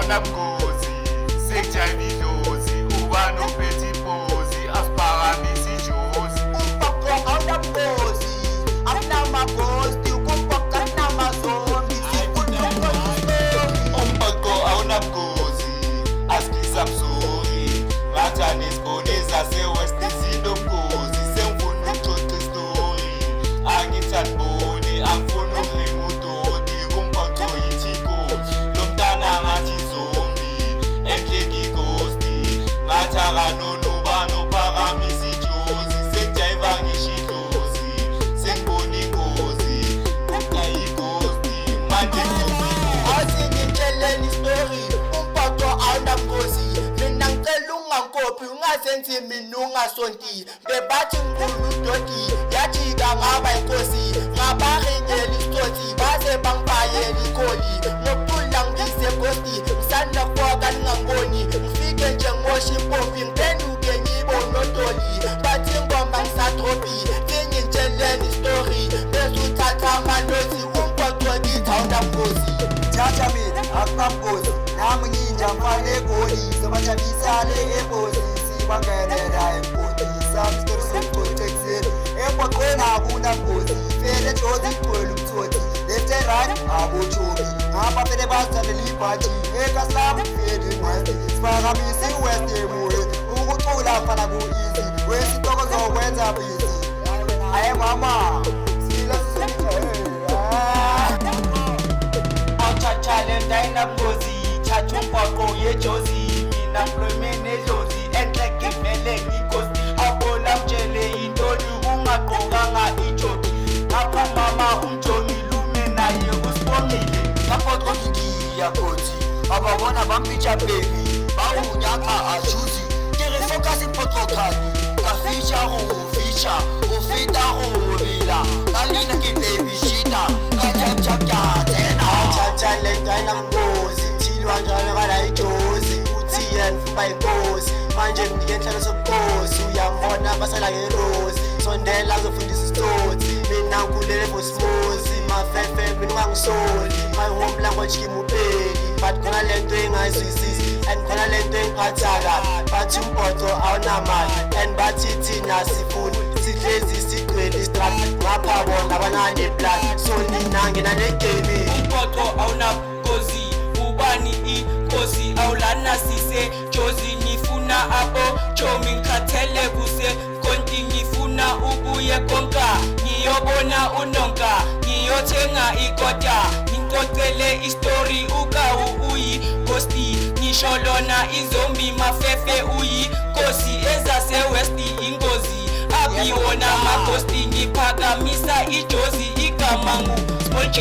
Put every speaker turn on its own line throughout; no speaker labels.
awunabungozi sekujayiva idlozi uba nophethe ipozi asiphakamisa ijozi.
Umbhaqo awunabungozi awunamagosti kumbhaqo awunamazombi
Umbhaqo awunabungozi asikisa mzuri ngathani isibone zase-West zinobungozi sengifuna ukuxoxa istori angithandi boni angifuna ukulima udoti kumbhaqo yithikozi lo mntana ngathi zombi endleki igosti ngathi akanonuba nophakamisa ijozi sekujayiva ngisho idlozi sengibona ingozi kukayigosti manje
Asingitsheleni story umbhaqo awunabungozi mina ngicela ungangikophi ungazenzi mina ungasonti bebathi ngifuna udoti yajika ngaba inkosi ngabaringela isitoti baze bangibhayela ikoli ngokucula ngibise gosti ngisanda kufoka ningangiboni ngifike nje ngosha impompi ngiphenduke ngiyibone odoli bathi ingomba ngisadropi singitsheleni story bese uthatha amanothi umbhaqo kithi awunabungozi.
Thatha mina akunabungozi nami nginja mfana egoli sobajabisale ebhozi sibangenela empoti sami isitori sokuxoxa ekuseni embhaqweni akunabungozi fele jozi igcwele umthoti left and right abotshomi ngapha fele bazithandela ibhaji ekaslamu fele west siphakamisa iwest emuye ukucula mfana ku-easy wesitoko zokwenza busy aye mama sila
Talent ayinabungozi thatha umbhaqo yejozi mina mlomeni edlozi enhle ngivele ngikosti abona mtshele intoni ungagqokanga ijoki ngapha mama umjomi lume naye usibongile ngaphoxo ngiyakhothi ababona bampicha baby bawunyaka ajuzi kere focus iphoxo khani kafisha ufisha ufita ubila kalina ki baby shita kachapchapyatena talent ayinabungozi thilwa njalo bala ijozi uthi yena ufuna inkosi manje mnike inhlelo sobukhosi uyambona basala ngerosi sondela uzofundisa isitoti mina ngikhulele fosimosi mafefe mina ungangisoli my home language kimupeli but khona lento engayizwisisi and khona lento engiphatha bathi umbhoxo awunamali and bathi thina sifuni sihlezi sigcwele istrat ngapha bona abananeplan so nina ngena negame.
Umbhaqo awunabungozi ubani inkosi awulana sise jozi ngifuna abo chomi ngikhathele kuse konti ngifuna ubuye konka ngiyobona unonka ngiyothenga ikota ngicocele istori ukawu uyi ghosti ngisho lona izombi mafefe uyi kosi ezase-West ingozi abiwona maghosti ngiphakamisa ijozi igama ngu-Small J.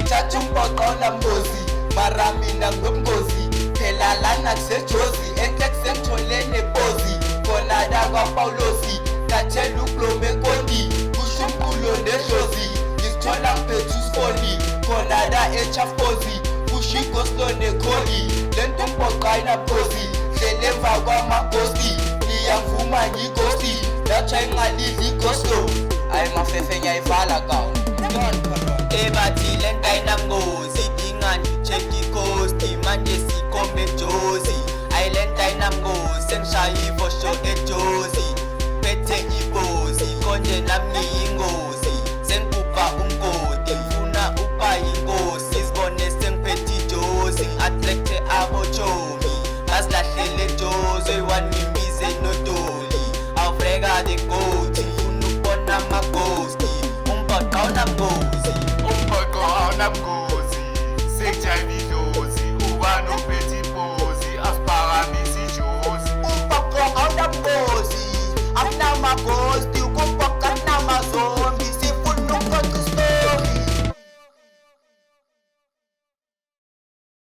Thatha umbhaqo awunabungozi mara mina ngobungozi phela lana kusejozi enhle kusengithole nepozi khona la kwaPawulosi ngathela ukuloma enkoni kusho umqulo nedlozi ngizithola ngiphethe usifoni khona la echafozi kusho igoslo nekholi lento umbhaqo ayinabungozi hlela emva kwamaghosti ngiyamvuma ngiyigosti latsha ingalidli igoslo ayi mafefe ngiyayivala kawo ebathi lento ayinabungozi idinga nje check ikhosti manje